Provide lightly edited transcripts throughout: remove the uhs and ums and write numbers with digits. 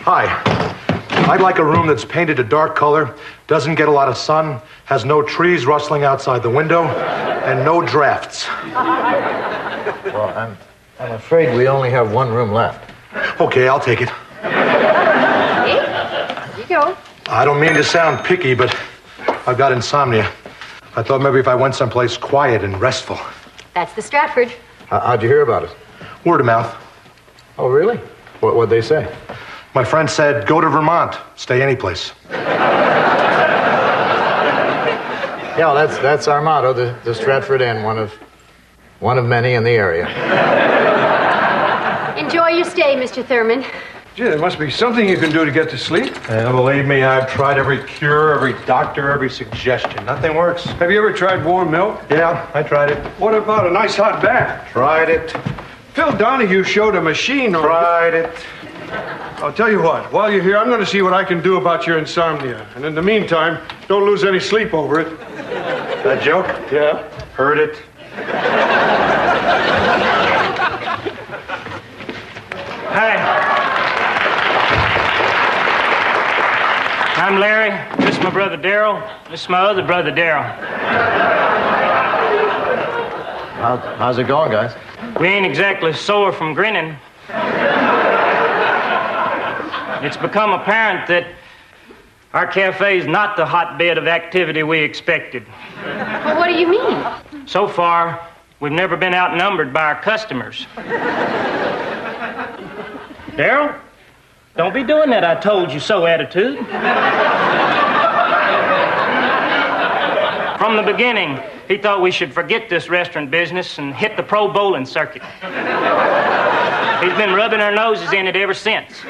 Hi. I'd like a room that's painted a dark color, doesn't get a lot of sun, has no trees rustling outside the window, and no drafts. Well, I'm afraid we only have one room left. Okay, I'll take it. Here you go. I don't mean to sound picky, but I've got insomnia. I thought maybe if I went someplace quiet and restful. That's the Stratford. How'd you hear about it? Word of mouth. Oh, really? What'd they say? My friend said, go to Vermont. Stay anyplace. Yeah, well, that's our motto, the Stratford Inn, one of many in the area. Enjoy your stay, Mr. Thurman. Gee, there must be something you can do to get to sleep. Believe me, I've tried every cure, every doctor, every suggestion. Nothing works. Have you ever tried warm milk? Yeah, I tried it. What about a nice hot bath? Tried it. Phil Donahue showed a machine on... Tried it. I'll tell you what, while you're here, I'm going to see what I can do about your insomnia. And in the meantime, don't lose any sleep over it. That joke? Yeah? Heard it. Hi. I'm Larry. This is my brother Darryl. This is my other brother Darryl. How's it going, guys? We ain't exactly sore from grinning. It's become apparent that our cafe is not the hotbed of activity we expected. Well, what do you mean? So far, we've never been outnumbered by our customers. Darryl, don't be doing that I told you so attitude. From the beginning, he thought we should forget this restaurant business and hit the pro bowling circuit. He's been rubbing our noses in it ever since.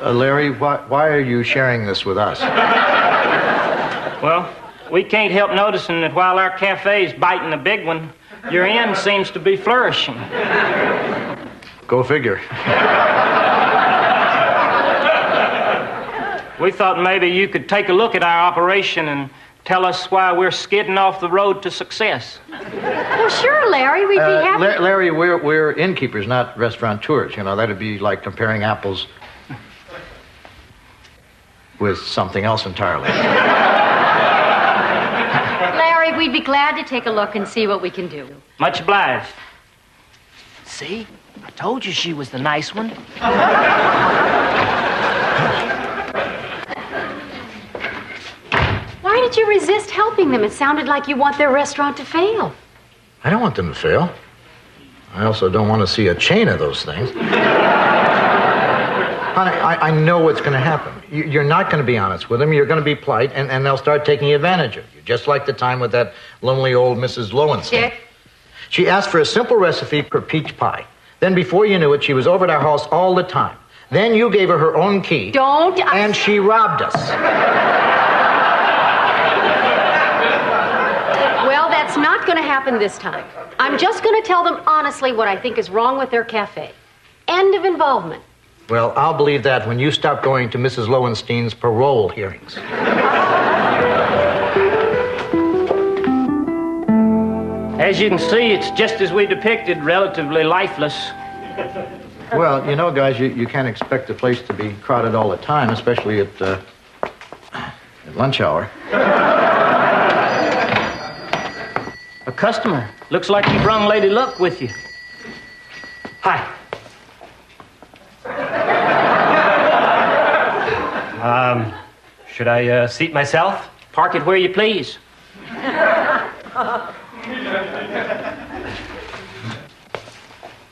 Larry, why are you sharing this with us? Well, we can't help noticing that while our cafe's biting the big one, your inn seems to be flourishing. Go figure. We thought maybe you could take a look at our operation and tell us why we're skidding off the road to success. Well, sure, Larry. We'd be happy. Larry, we're innkeepers, not restaurateurs. You know, that'd be like comparing apples with something else entirely. Larry, we'd be glad to take a look and see what we can do. Much obliged. See? I told you she was the nice one. Why did you resist helping them? It sounded like you want their restaurant to fail. I don't want them to fail. I also don't want to see a chain of those things. Honey, I know what's going to happen. You're not going to be honest with them. You're going to be polite, and they'll start taking advantage of you, just like the time with that lonely old Mrs. Lowenstein. Dick? She asked for a simple recipe for peach pie. Then before you knew it, she was over at our house all the time. Then you gave her her own key. Don't. And she robbed us. Well, that's not going to happen this time. I'm just going to tell them honestly what I think is wrong with their cafe. End of involvement. Well, I'll believe that when you stop going to Mrs. Lowenstein's parole hearings. As you can see, it's just as we depicted, relatively lifeless. Well, you know, guys, you can't expect the place to be crowded all the time, especially at lunch hour. A customer. Looks like you brung Lady Luck with you. Hi. Should I seat myself? Park it where you please.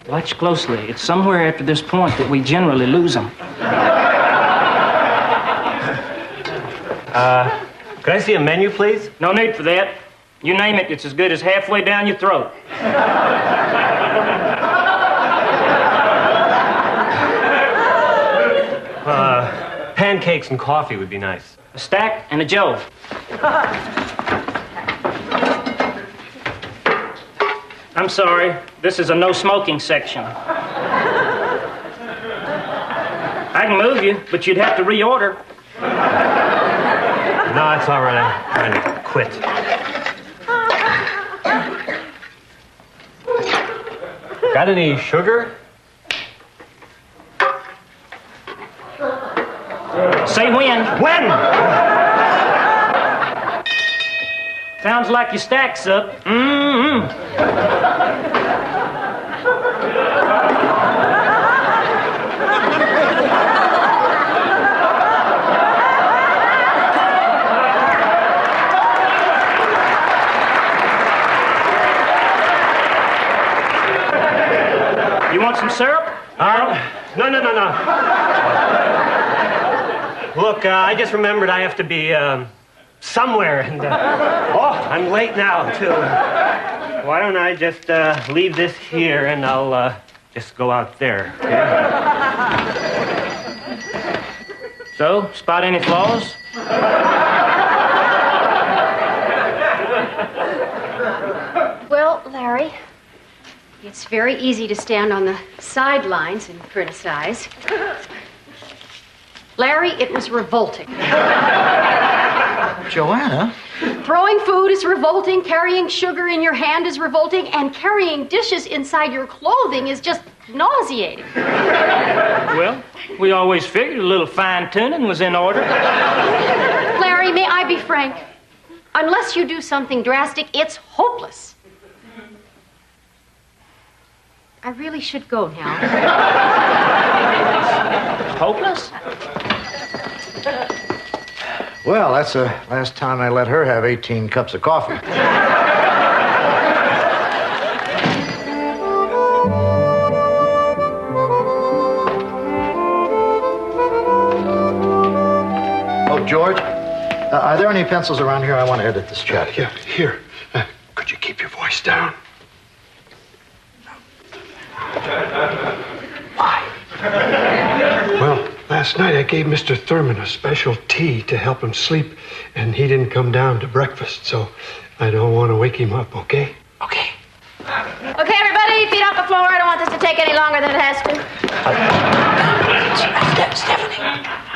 Watch closely. It's somewhere after this point that we generally lose them. Could I see a menu, please? No need for that. You name it, it's as good as halfway down your throat. Pancakes and coffee would be nice. A stack and a Joe. I'm sorry, this is a no-smoking section. I can move you, but you'd have to reorder. No, it's all right. I'm trying to quit. Got any sugar? Say when. When? Sounds like your stack's up. You want some syrup? No. Look, I just remembered I have to be somewhere, and I'm late now too. Why don't I just leave this here, and I'll just go out there. Okay? So, spot any flaws? Well, Larry, it's very easy to stand on the sidelines and criticize. Larry, it was revolting. Joanna? Throwing food is revolting, carrying sugar in your hand is revolting, and carrying dishes inside your clothing is just nauseating. Well, we always figured a little fine-tuning was in order. Larry, may I be frank? Unless you do something drastic, it's hopeless. I really should go now. Hopeless? Well, that's the last time I let her have 18 cups of coffee. Oh, George, are there any pencils around here? I want to edit this chat. Yeah, here. Could you keep your voice down? Why? Well, last night I gave Mr. Thurman a special tea to help him sleep, and he didn't come down to breakfast, so I don't want to wake him up, okay? Okay. Okay, everybody, feet off the floor. I don't want this to take any longer than it has to.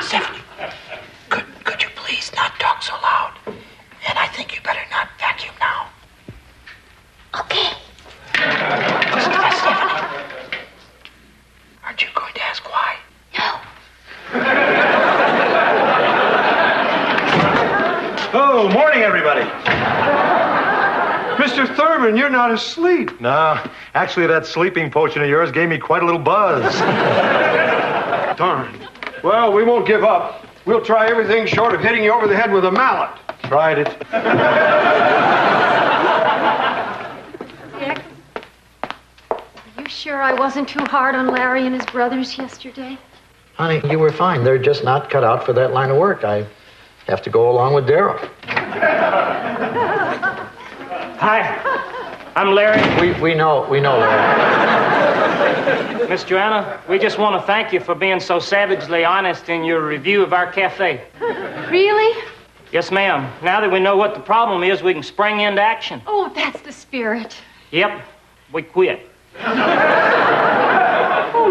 Stephanie, could you please not talk so loud? And I think you better not vacuum now. Okay. Stephanie, aren't you going to ask why? No. Oh, morning, everybody. Mr. Thurman, you're not asleep. No, actually, that sleeping potion of yours gave me quite a little buzz. Darn. Well, we won't give up. We'll try everything short of hitting you over the head with a mallet. Tried it. Dick, are you sure I wasn't too hard on Larry and his brothers yesterday? Honey, you were fine. They're just not cut out for that line of work. I have to go along with Darryl. Hi, I'm Larry. We know, Larry. Miss Joanna, we just want to thank you for being so savagely honest in your review of our cafe. Really? Yes, ma'am. Now that we know what the problem is, we can spring into action. Oh, that's the spirit. Yep, we quit. Oh,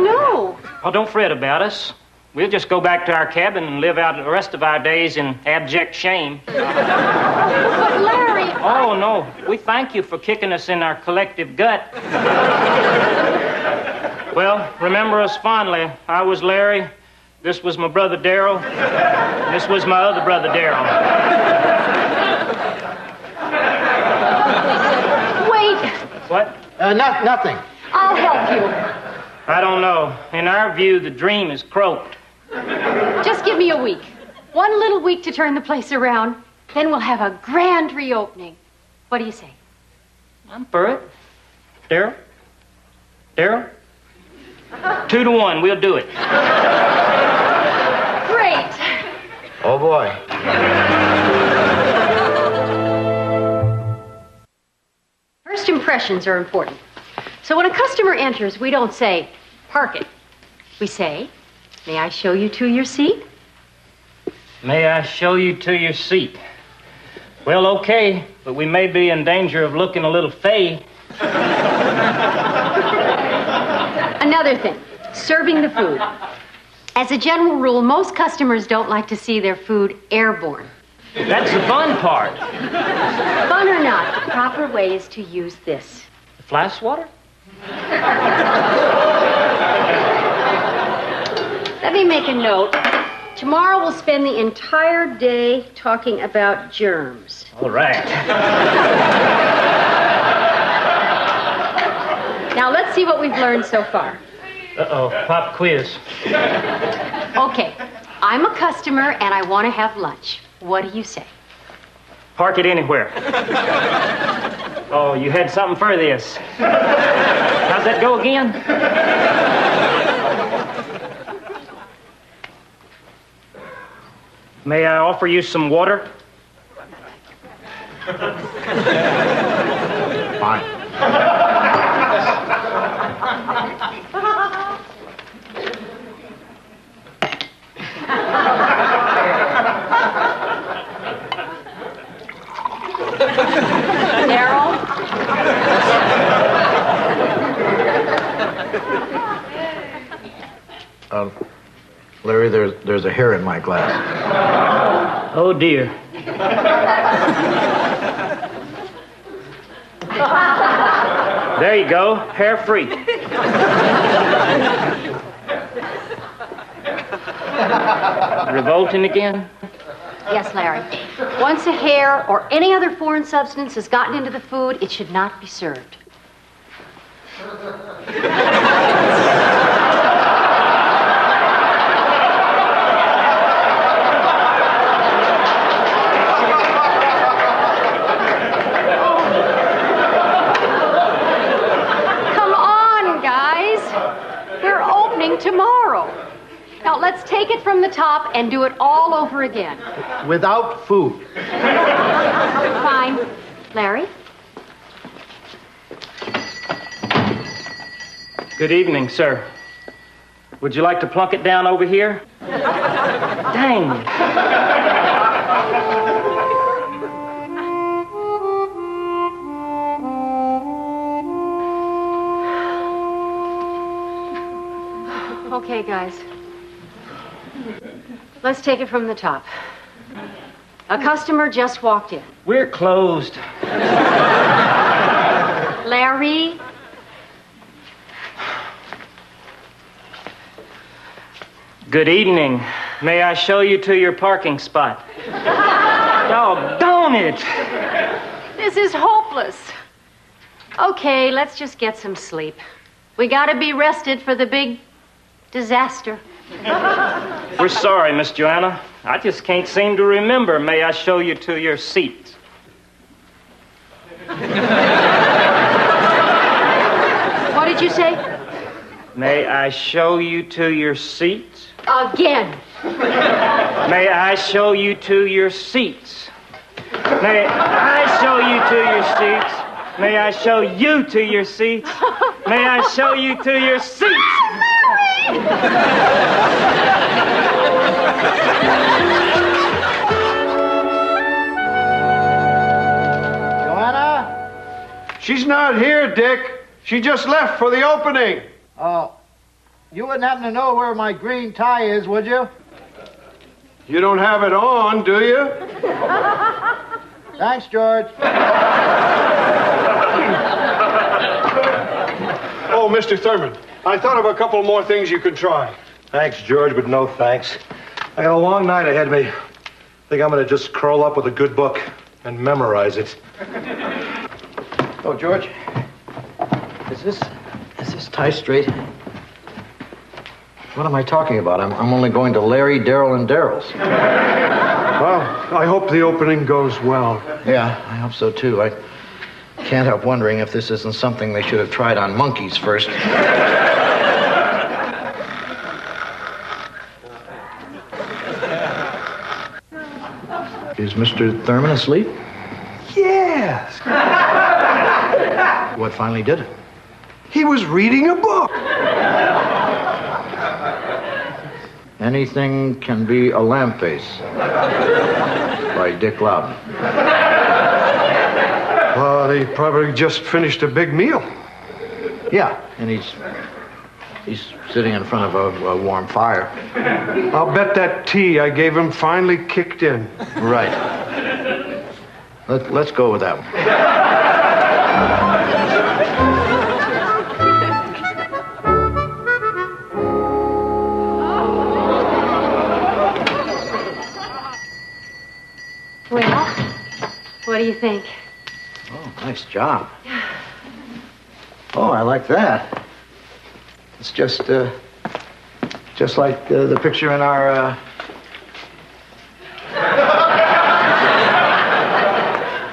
no. Oh, don't fret about us. We'll just go back to our cabin and live out the rest of our days in abject shame. But Larry... Oh, no. We thank you for kicking us in our collective gut. Well, remember us fondly. I was Larry. This was my brother Darryl. And this was my other brother Darryl. Wait. What? Nothing. I'll help you. I don't know. In our view, the dream is croaked. Just give me a week. One little week to turn the place around. Then we'll have a grand reopening. What do you say? I'm for it. Darryl? Darryl? 2-1. We'll do it. Great. Oh, boy. First impressions are important. So when a customer enters, we don't say, park it. We say, may I show you to your seat? May I show you to your seat? Well, okay, but we may be in danger of looking a little fey. Another thing, serving the food. As a general rule, most customers don't like to see their food airborne. That's the fun part. Fun or not, the proper way is to use this. The fly swatter? Let me make a note. Tomorrow we'll spend the entire day talking about germs. All right. Now let's see what we've learned so far. Uh-oh, pop quiz. Okay, I'm a customer and I want to have lunch. What do you say? Park it anywhere. Oh, you had something for this. How's that go again? May I offer you some water? Fine. Daryl? Larry, there's a hair in my glass. Oh, dear. There you go, hair free. Revolting again? Yes, Larry. Once a hair or any other foreign substance has gotten into the food, it should not be served. Come on, guys. We're opening tomorrow. Now, let's take it from the top and do it all over again. Without food. Fine. Larry? Good evening, sir. Would you like to plunk it down over here? Dang. Okay, guys. Let's take it from the top. A customer just walked in. We're closed. Larry? Good evening. May I show you to your parking spot? Doggone it. This is hopeless. Okay, let's just get some sleep. We gotta be rested for the big disaster. We're sorry, Miss Joanna. I just can't seem to remember. May I show you to your seat? What did you say? May I show you to your seat? Again. May I show you to your seats? May I show you to your seats? May I show you to your seats? May I show you to your seats? Joanna? She's not here, Dick. She just left for the opening. Oh, you wouldn't happen to know where my green tie is, would you? You don't have it on, do you? Thanks, George. Oh, Mr. Thurman, I thought of a couple more things you could try. Thanks, George, but no thanks. I got a long night ahead of me. I think I'm going to just curl up with a good book and memorize it. Oh, George, is this tie straight? What am I talking about? I'm only going to Larry, Daryl, and Daryl's. Well, I hope the opening goes well. Yeah, I hope so, too. I can't help wondering if this isn't something they should have tried on monkeys first. Is Mr. Thurman asleep? Yes. What finally did it? He was reading a book. Anything Can Be a Lamb Face by Dick Loudon. Well, he probably just finished a big meal. Yeah, and he's sitting in front of a warm fire. I'll bet that tea I gave him finally kicked in. Right. Let's go with that one. do you think? Oh, nice job. Oh, I like that. It's just like the picture in our,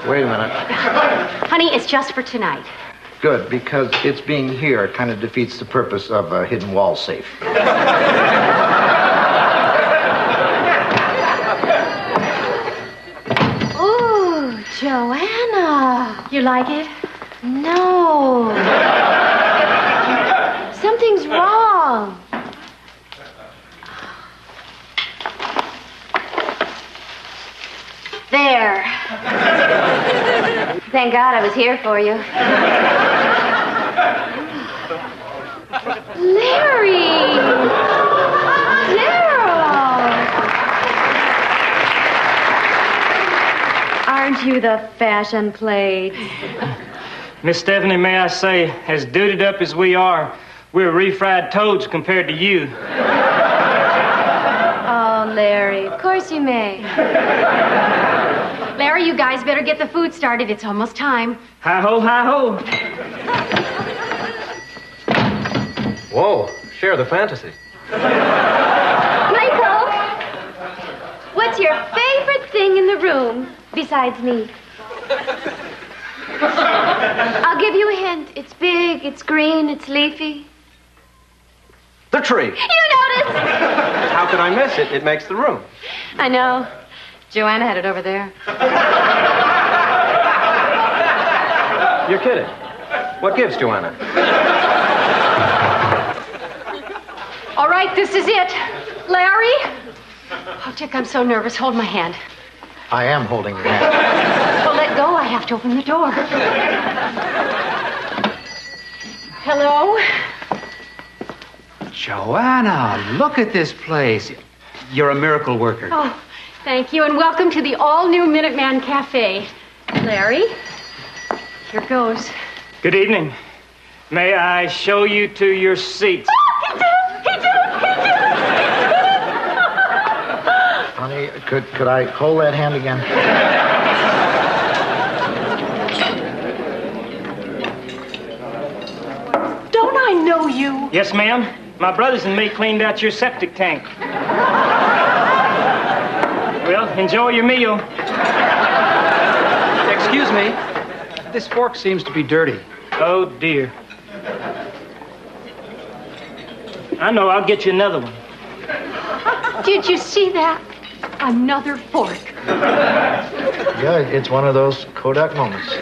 Wait a minute. Honey, it's just for tonight. Good, because it's being here kind of defeats the purpose of a hidden wall safe. Ooh, Joanna. You like it? No. Something's wrong. There. Thank God I was here for you. Larry! Daryl! Aren't you the fashion plate? Miss Stephanie, may I say, as duded up as we are, we're refried toads compared to you. Oh, Larry, of course you may. Larry, you guys better get the food started. It's almost time. Hi-ho, hi-ho. Whoa, share the fantasy. Michael, what's your favorite thing in the room besides me? I'll give you a hint. It's big, it's green, it's leafy. The tree. You noticed? How could I miss it? It makes the room. I know. Joanna had it over there. You're kidding. What gives, Joanna? All right, this is it. Larry? Oh, Dick, I'm so nervous. Hold my hand. I am holding your hand. Oh, let go. I have to open the door. Hello? Joanna, look at this place. You're a miracle worker. Oh, thank you, and welcome to the all-new Minuteman Cafe. Larry, here goes. Good evening. May I show you to your seats? Honey, could I hold that hand again? Don't I know you? Yes, ma'am. My brothers and me cleaned out your septic tank. Well, enjoy your meal. Excuse me. This fork seems to be dirty. Oh, dear. I know. I'll get you another one. Did you see that? Another fork. Yeah, it's one of those Kodak moments.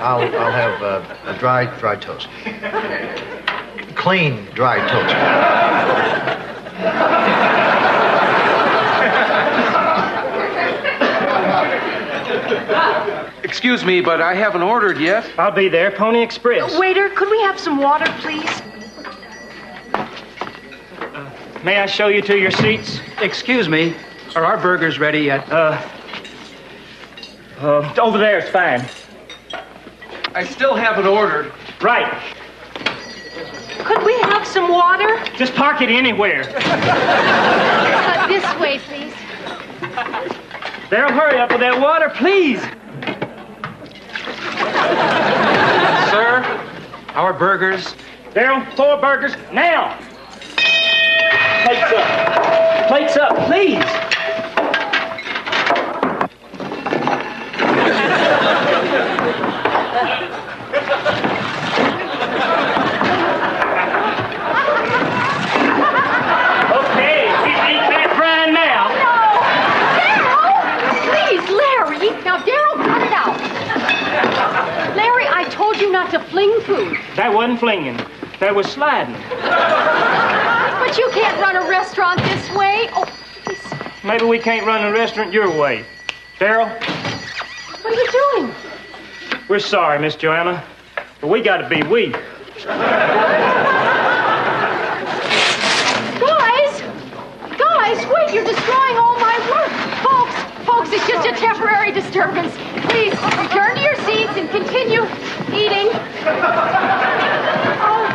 I'll have a dry toast. Clean, dry toast. Excuse me, but I haven't ordered yet. I'll be there. Pony Express. Waiter, could we have some water, please? May I show you to your seats? Excuse me. Are our burgers ready yet? Over there is fine. I still haven't ordered. Right. Could we have some water? Just park it anywhere. This way, please. Daryl, hurry up with that water, please. Sir, our burgers. Daryl, 4 burgers, now. Plates up. Plates up, please. Okay, we eat that brine now. Please, Larry. Now, Daryl, cut it out. Larry, I told you not to fling food. That wasn't flinging. That was sliding. But you can't run a restaurant this way. Oh, please. Maybe we can't run the restaurant your way. Daryl, What are you doing? we're sorry, Miss Joanna, but we got to be we. Guys, wait, you're destroying all my work. Folks, it's just a temporary disturbance. Please, return to your seats and continue eating. Oh.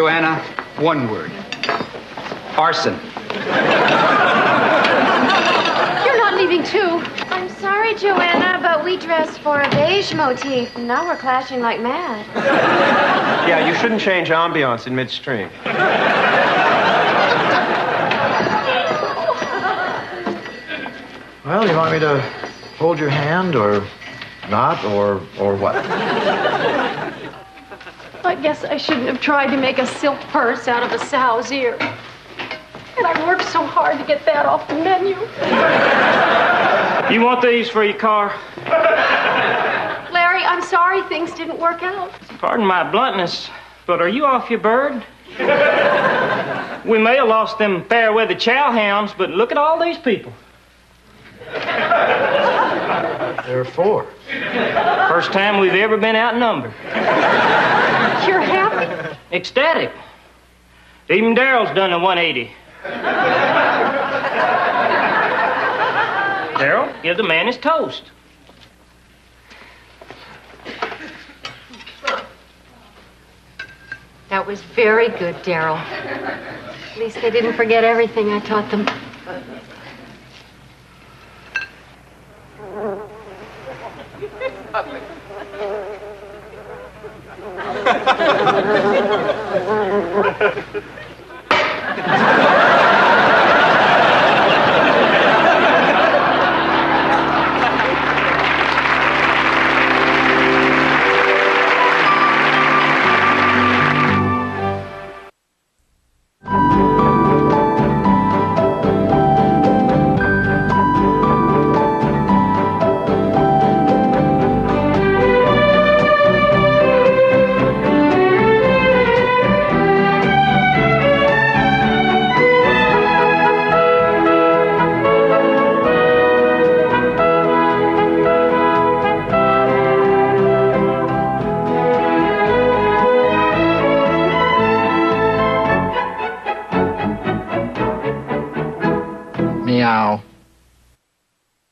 Joanna, one word. Arson. You're not leaving, too. I'm sorry, Joanna, but we dressed for a beige motif, and now we're clashing like mad. Yeah, you shouldn't change ambiance in midstream. Well, you want me to hold your hand or not, or what? I guess I shouldn't have tried to make a silk purse out of a sow's ear. And I worked so hard to get that off the menu. You want these for your car? Larry, I'm sorry things didn't work out. Pardon my bluntness, but are you off your bird? We may have lost them fair weather chow hounds, but look at all these people. There are 4. First time we've ever been outnumbered. You're happy? Ecstatic. Even Daryl's done a 180. Daryl, give the man his toast. That was very good, Daryl. At least they didn't forget everything I taught them. Meow.